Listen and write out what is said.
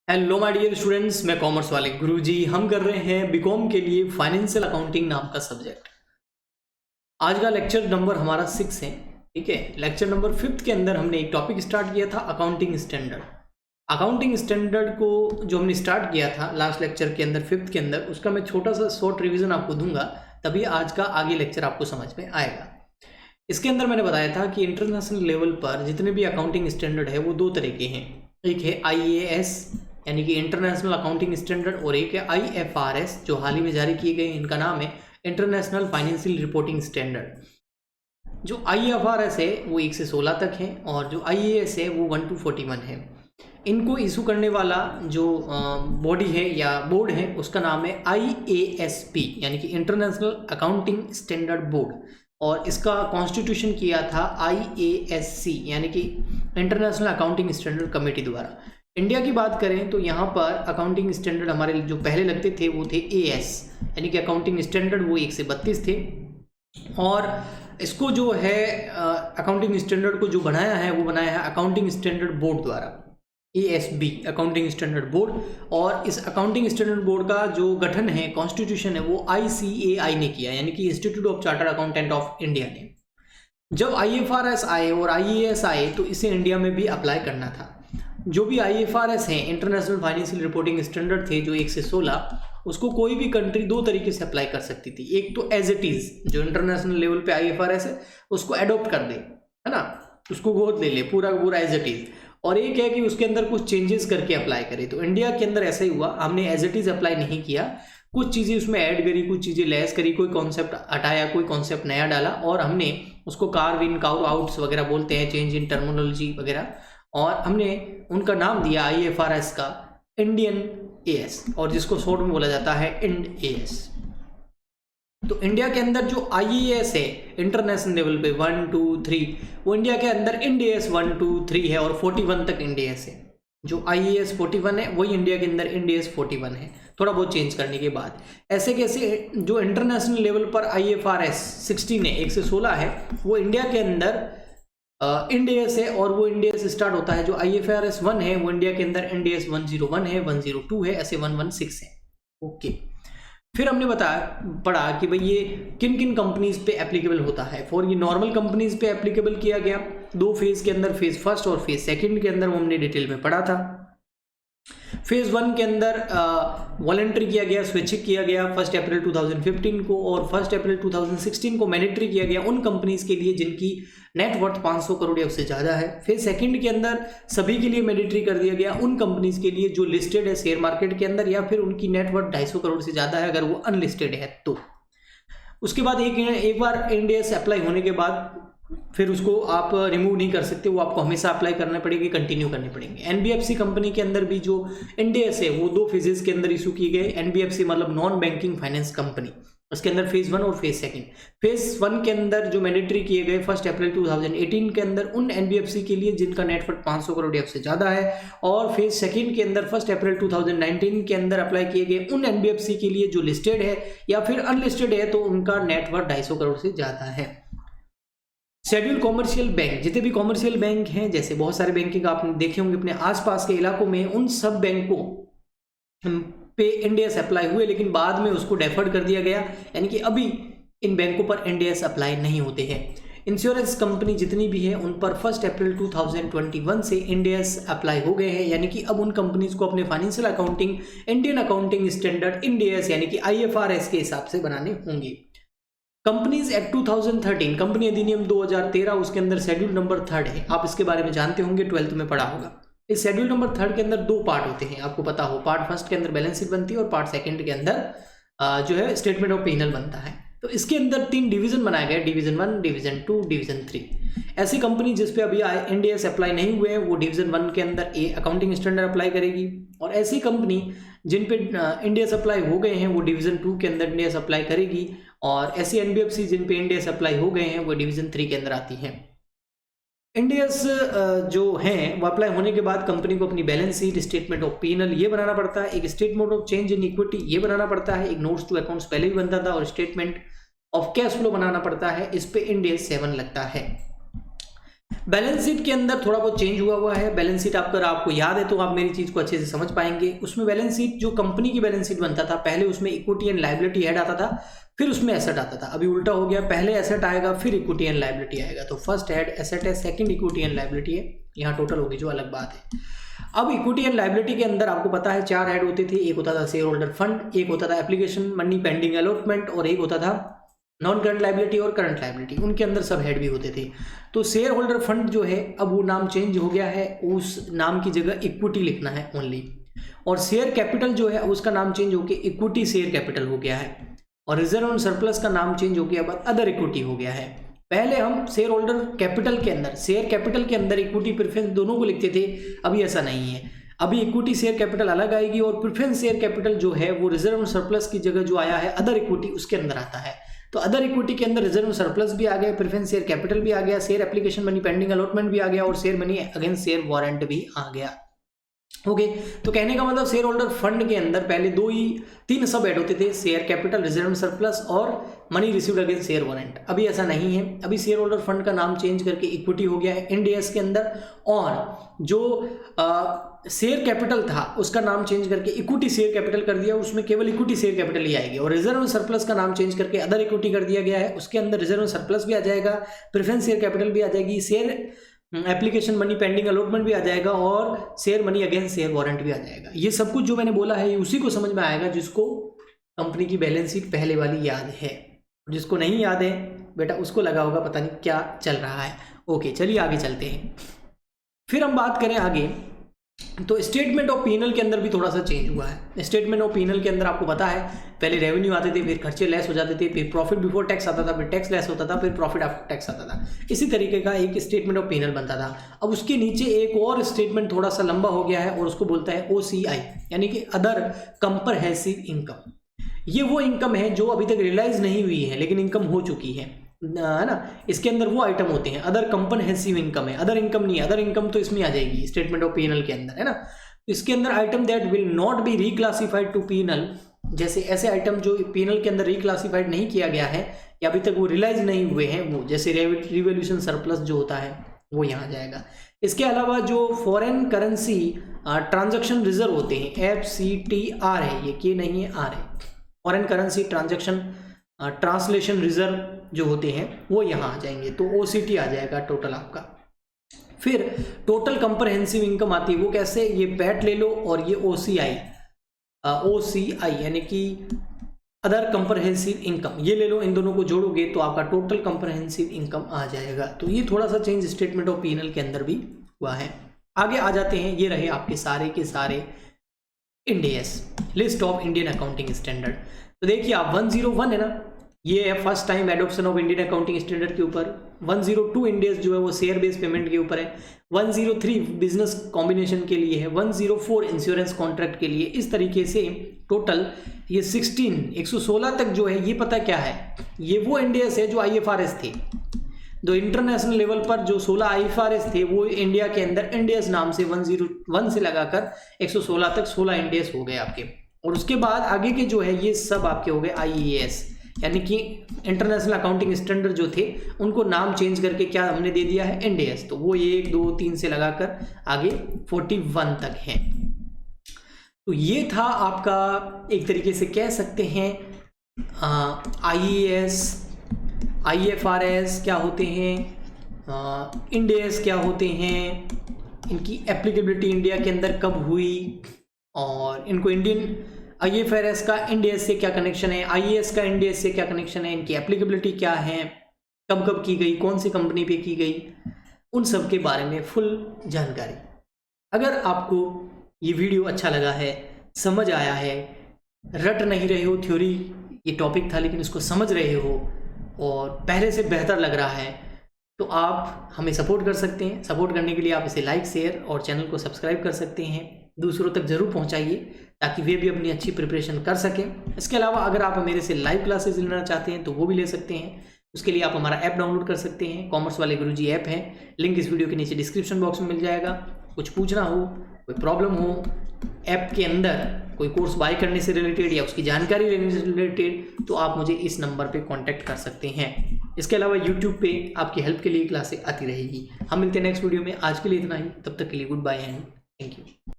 Hello my dear students, मैं commerce वाले गुरुजी। हम कर रहे हैं बीकॉम के लिए फाइनेंशियल अकाउंटिंग नाम का सब्जेक्ट। आज का लेक्चर नंबर हमारा 6 है। ठीक है, लेक्चर नंबर 5 के अंदर हमने एक टॉपिक स्टार्ट किया था, अकाउंटिंग स्टैंडर्ड। अकाउंटिंग स्टैंडर्ड को जो हमने स्टार्ट किया था लास्ट लेक्चर के अंदर 5th के अंदर, उसका मैं छोटा सा शॉर्ट रिवीजन आपको दूंगा, तभी आज का आगे लेक्चर आपको समझ में आएगा। इसके अंदर मैंने बताया था कि इंटरनेशनल लेवल पर जितने भी अकाउंटिंग स्टैंडर्ड है वो दो तरह के हैं। एक है IAS यानी कि इंटरनेशनल अकाउंटिंग स्टैंडर्ड, और एक है IFRS जो हाल ही में जारी किए गए। इनका नाम है इंटरनेशनल फाइनेंशियल रिपोर्टिंग स्टैंडर्ड। जो IFRS है वो 1 से 16 तक है, और जो IAS है वो 1 to 41 है। इनको इशू करने वाला जो बॉडी है या बोर्ड है उसका नाम है IASP यानी कि इंटरनेशनल अकाउंटिंग स्टैंडर्ड बोर्ड, और इसका कॉन्स्टिट्यूशन किया था IASC यानी कि इंटरनेशनल अकाउंटिंग स्टैंडर्ड कमेटी द्वारा। इंडिया की बात करें तो यहाँ पर अकाउंटिंग स्टैंडर्ड हमारे जो पहले लगते थे वो थे AS यानी कि अकाउंटिंग स्टैंडर्ड, वो 1 से 32 थे। और इसको जो है अकाउंटिंग स्टैंडर्ड को जो बनाया है वो बनाया है अकाउंटिंग स्टैंडर्ड बोर्ड द्वारा, ASB अकाउंटिंग स्टैंडर्ड बोर्ड। और इस अकाउंटिंग स्टैंडर्ड बोर्ड का जो गठन है, कॉन्स्टिट्यूशन है, वो ICAI ने किया यानी कि institute of chartered accountant of India ने। जब IFRS आए और IAS आए तो इसे इंडिया में भी अप्लाई करना था। जो भी IFRS हैं, इंटरनेशनल फाइनेंशियल रिपोर्टिंग स्टैंडर्ड थे जो 1 से 16, उसको कोई भी कंट्री दो तरीके से अप्लाई कर सकती थी। एक तो एज इट इज, जो इंटरनेशनल लेवल पे IFRS है उसको अडॉप्ट कर दे, है ना, उसको गोद ले ले पूरा का पूरा एज इट इज। और एक है कि उसके अंदर कुछ चेंजेस करके अप्लाई करे। तो इंडिया के अंदर ऐसा ही हुआ, हमने एज इट इज अप्लाई नहीं किया, कुछ चीज़ें उसमें ऐड करी, कुछ चीज़ें लेस करी, कोई कॉन्सेप्ट हटाया, कोई कॉन्सेप्ट नया डाला, और हमने उसको कार्व इन कार्व आउट्स वगैरह बोलते हैं, चेंज इन टर्मिनोलॉजी वगैरह, और हमने उनका नाम दिया IFRS का इंडियन AS, और जिसको शॉर्ट में बोला जाता है इंड AS। तो इंडिया के अंदर जो IAS है इंटरनेशनल लेवल पे 1 2 3, वो इंडिया के अंदर इंड AS 1 2 3 है, और 41 तक इंड AS है। जो IAS 41 है वही इंडिया के अंदर इंड AS 41 है, थोड़ा बहुत चेंज करने के बाद। ऐसे कैसे जो इंटरनेशनल लेवल पर IFRS 16 है, 1 से 16 है, वो इंडिया के अंदर इंड AS है, और वो इंड AS स्टार्ट होता है। जो IFRS 1 है वो इंडिया के अंदर इंड AS 101 है, 102 है, ऐसे 116 है। ओके, फिर हमने पढ़ा कि भाई ये किन किन कंपनीज पे एप्लीकेबल होता है। फॉर ये नॉर्मल कंपनीज पे एप्लीकेबल किया गया, दो फेज के अंदर, फेज फर्स्ट और फेज सेकंड के अंदर, वो हमने डिटेल में पढ़ा था। फेज 1 के अंदर वॉलंटरी किया गया, स्वैच्छिक किया गया 1 अप्रैल 2015 को, और 1 अप्रैल 2016 को मैंडेटरी किया गया उन कंपनीज के लिए जिनकी नेटवर्थ 500 करोड़ या उससे ज़्यादा है। फेज सेकंड के अंदर सभी के लिए मैंडेटरी कर दिया गया उन कंपनीज के लिए जो लिस्टेड है शेयर मार्केट के अंदर, या फिर उनकी नेटवर्थ 250 करोड़ से ज़्यादा है अगर वो अनलिस्टेड है तो। उसके बाद एक बार इंड AS अप्लाई होने के बाद फिर उसको आप रिमूव नहीं कर सकते, वो आपको हमेशा अप्लाई करने पड़ेगी, कंटिन्यू करने पड़ेंगे। NBFC कंपनी के अंदर भी जो इंड AS है वो 2 फेजेस के अंदर इशू की गए। NBFC मतलब नॉन बैंकिंग फाइनेंस कंपनी, उसके अंदर फेज 1 और फेज सेकंड। फेज 1 के अंदर जो मैंडेटरी किए गए 1 अप्रैल 2018 के अंदर उन NBFC के लिए जिनका नेटवर्थ 500 करोड़ या उससे ज़्यादा है, और फेज सेकंड के अंदर 1 अप्रैल 2019 के अंदर अप्लाई किए गए उन NBFC के लिए जो लिस्टेड है या फिर अनलिस्टेड है तो उनका नेटवर्थ 250 करोड़ से ज़्यादा है। शेड्यूल कॉमर्शियल बैंक, जितने भी कॉमर्शियल बैंक हैं, जैसे बहुत सारे बैंकिंग आपने देखे होंगे अपने आसपास के इलाकों में, उन सब बैंकों पे इंड AS अप्लाई हुए, लेकिन बाद में उसको डेफर्ड कर दिया गया, यानी कि अभी इन बैंकों पर इंड AS अप्लाई नहीं होते हैं। इंश्योरेंस कंपनी जितनी भी है उन पर 1 अप्रैल 2021 से इंड AS अप्लाई हो गए हैं, यानी कि अब उन कंपनीज को अपने financial accounting Indian accounting standard Ind AS यानी कि IFRS के हिसाब से बनाने होंगे। कंपनीज एक्ट 2013, कंपनी अधिनियम 2013, उसके अंदर शेड्यूल नंबर 3 है, आप इसके बारे में जानते होंगे, 12th में पढ़ा होगा। इस शेड्यूल नंबर 3 के अंदर 2 पार्ट होते हैं, आपको पता हो। पार्ट फर्स्ट के अंदर बैलेंस शीट बनती है, और पार्ट सेकंड के अंदर जो है स्टेटमेंट ऑफ P&L बनता है। तो इसके अंदर 3 डिवीजन बनाए गए, डिवीजन 1, डिवीजन 2, डिवीजन 3। ऐसी कंपनी जिसपे अभी इंड AS अप्लाई नहीं हुए हैं वो डिवीजन 1 के अंदर अकाउंटिंग स्टैंडर्ड अप्लाई करेगी, और ऐसी कंपनी जिन पे इंड AS अप्लाई हो गए हैं वो डिवीजन 2 के अंदर इंड AS अप्लाई करेगी, और ऐसी NBFC जिन पे इंड AS अप्लाई हो गए हैं वो डिवीजन 3 के अंदर आती हैं। इंड AS जो हैं वो अप्लाई होने के बाद कंपनी को अपनी balance sheet, statement of P&L ये बनाना पड़ता है, एक statement of change in equity ये बनाना पड़ता है, एक नोट्स टू अकाउंट्स पहले भी बनता था, और स्टेटमेंट ऑफ कैश फ्लो बनाना पड़ता है। इस पे इंड AS 7 लगता है। बैलेंस शीट के अंदर थोड़ा बहुत चेंज हुआ है। बैलेंस शीट आपको याद है तो आप मेरी चीज़ को अच्छे से समझ पाएंगे। उसमें बैलेंस शीट जो कंपनी की बैलेंस शीट बनता था, पहले उसमें इक्विटी एंड लायबिलिटी हेड आता था, फिर उसमें एसेट आता था। अभी उल्टा हो गया, पहले एसेट आएगा फिर इक्विटी एंड लायबिलिटी आएगा। तो फर्स्ट हेड एसेट है, सेकंड इक्विटी एंड लायबिलिटी है, यहाँ टोटल होगी जो अलग बात है। अब इक्विटी एंड लायबिलिटी के अंदर आपको पता है 4 हेड होते थे। एक होता था शेयर होल्डर फंड, एक होता था एप्लीकेशन मनी पेंडिंग अलॉटमेंट, और एक होता था नॉन करंट लायबिलिटी और करंट लायबिलिटी। उनके अंदर सब हेड भी होते थे। तो शेयर होल्डर फंड जो है अब वो नाम चेंज हो गया है, उस नाम की जगह इक्विटी लिखना है ओनली। और शेयर कैपिटल जो है उसका नाम चेंज होकर इक्विटी शेयर कैपिटल हो गया है। और रिजर्व एंड सरप्लस का नाम चेंज हो गया, अब अदर इक्विटी हो गया है। पहले हम शेयर होल्डर कैपिटल के अंदर, शेयर कैपिटल के अंदर इक्विटी प्रेफरेंस दोनों को लिखते थे। अभी ऐसा नहीं है, अभी इक्विटी शेयर कैपिटल अलग आएगी और प्रेफरेंस शेयर कैपिटल जो है वो रिजर्व एंड सरप्लस की जगह जो आया है अदर इक्विटी, उसके अंदर आता है। तो अदर इक्विटी के अंदर रिजर्व सरप्लस भी आ गया, प्रेफरेंस शेयर कैपिटल भी आ गया, share application money pending allotment भी आ गया और share money against share warrant भी आ गया। ओके, तो कहने का मतलब शेयर होल्डर फंड के अंदर पहले 3 सब हेड होते थे, शेयर कैपिटल, रिजर्व सरप्लस और money received against share warrant. अभी ऐसा नहीं है, अभी शेयर होल्डर फंड का नाम चेंज करके इक्विटी हो गया है इंड एस के अंदर। और जो शेयर कैपिटल था उसका नाम चेंज करके इक्विटी शेयर कैपिटल कर दिया, उसमें केवल इक्विटी शेयर कैपिटल ही आएगी। और रिजर्व सरप्लस का नाम चेंज करके अदर इक्विटी कर दिया गया है, उसके अंदर रिजर्व सरप्लस भी आ जाएगा, प्रेफरेंस शेयर कैपिटल भी आ जाएगी, share application money pending allotment भी आ जाएगा और share money against share warrant भी आ जाएगा। ये सब कुछ जो मैंने बोला है उसी को समझ में आएगा जिसको कंपनी की बैलेंस शीट पहले वाली याद है। जिसको नहीं याद है बेटा उसको लगा होगा पता नहीं क्या चल रहा है। ओके, चलिए आगे चलते हैं। फिर हम बात करें आगे, तो स्टेटमेंट ऑफ पीएनएल के अंदर भी थोड़ा सा चेंज हुआ है। स्टेटमेंट ऑफ पीएनएल के अंदर आपको पता है पहले रेवेन्यू आते थे, फिर खर्चे लेस हो जाते थे, फिर प्रॉफिट बिफोर टैक्स आता था, फिर टैक्स लेस होता था, फिर प्रॉफिट आफ्टर टैक्स आता था। इसी तरीके का एक स्टेटमेंट ऑफ पीएनएल बनता था। अब उसके नीचे एक और स्टेटमेंट थोड़ा सा लंबा हो गया है और उसको बोलता है OCI, यानी कि अदर कंप्रहेंसिव इनकम। ये वो इनकम है जो अभी तक रियलाइज नहीं हुई है लेकिन इनकम हो चुकी है ना। इसके अंदर वो आइटम होते हैं अदर कंप्रहेंसिव इनकम है, अदर इनकम नहीं है। अदर इनकम तो इसमें आ जाएगी स्टेटमेंट ऑफ पीएनएल के अंदर, है ना। इसके अंदर item that will not be reclassified to PNL, जैसे ऐसे आइटम जो पीएनएल के अंदर रिक्लासिफाइड नहीं किया गया है या अभी तक वो रियलाइज नहीं हुए हैं, वो जैसे रिवोल्यूशन सरप्लस जो होता है वो यहाँ जाएगा। इसके अलावा जो फॉरेन करेंसी ट्रांजैक्शन रिजर्व होते हैं, FCTR है, ये के नहीं है, आर है। Foreign currency transaction translation reserve जो होते हैं वो यहाँ आ जाएंगे, तो OCT आ जाएगा टोटल आपका। फिर टोटल कंप्रहेंसिव इनकम आती है, वो कैसे, ये पैट ले लो और ये OCI यानी कि अदर कंप्रहेंसिव इनकम ये ले लो, इन दोनों को जोड़ोगे तो आपका टोटल कंप्रहेंसिव इनकम आ जाएगा। तो ये थोड़ा सा चेंज स्टेटमेंट ऑफ पीएनएल के अंदर भी हुआ है। आगे आ जाते हैं, ये रहे आपके सारे के सारे end S, list of Indian accounting standard. तो देखिए आप 101 है ना, ये है first time adoption of Indian accounting standard के ऊपर। 102 इंड एस जो है वो शेयर बेस्ड पेमेंट के ऊपर है। 103 बिजनेस कॉम्बिनेशन के लिए है। 104 इंश्योरेंस कॉन्ट्रैक्ट के लिए। इस तरीके से टोटल ये 116 तक जो है ये पता क्या है, ये वो इंड एस है जो IFRS थे। जो इंटरनेशनल लेवल पर जो 16 IFRS थे वो इंडिया के अंदर इंड एस नाम से 101 से लगाकर 116 तक 16 इंड एस हो गए आपके। और उसके बाद आगे के जो है ये सब आपके हो गए IAS, यानी कि इंटरनेशनल अकाउंटिंग स्टैंडर्ड जो थे उनको नाम चेंज करके क्या हमने दे दिया है इंड एस। तो वो 1, 2, 3 से लगाकर आगे 41 तक है। तो ये था आपका एक तरीके से कह सकते हैं IAS, IFRS क्या होते हैं, इंड एस क्या होते हैं, इनकी एप्लीकेबिलिटी इंडिया के अंदर कब हुई, और इनको इंडियन IFRS का इंड एस से क्या कनेक्शन है, IAS का इंड एस से क्या कनेक्शन है, इनकी एप्लीकेबिलिटी क्या है, कब कब की गई, कौन सी कंपनी पे की गई, उन सब के बारे में फुल जानकारी। अगर आपको ये वीडियो अच्छा लगा है, समझ आया है, रट नहीं रहे हो थ्योरी, ये टॉपिक था लेकिन इसको समझ रहे हो और पहले से बेहतर लग रहा है, तो आप हमें सपोर्ट कर सकते हैं। सपोर्ट करने के लिए आप इसे लाइक, शेयर और चैनल को सब्सक्राइब कर सकते हैं। दूसरों तक ज़रूर पहुंचाइए ताकि वे भी अपनी अच्छी प्रिपरेशन कर सकें। इसके अलावा अगर आप मेरे से लाइव क्लासेस लेना चाहते हैं तो वो भी ले सकते हैं। उसके लिए आप हमारा ऐप डाउनलोड कर सकते हैं, कॉमर्स वाले गुरुजी ऐप है, लिंक इस वीडियो के नीचे डिस्क्रिप्शन बॉक्स में मिल जाएगा। कुछ पूछना हो, कोई प्रॉब्लम हो, ऐप के अंदर कोई कोर्स बाय करने से रिलेटेड या उसकी जानकारी लेने से रिलेटेड, तो आप मुझे इस नंबर पे कांटेक्ट कर सकते हैं। इसके अलावा यूट्यूब पे आपकी हेल्प के लिए क्लासें आती रहेगी। हम मिलते हैं नेक्स्ट वीडियो में। आज के लिए इतना ही, तब तक के लिए goodbye and thank you.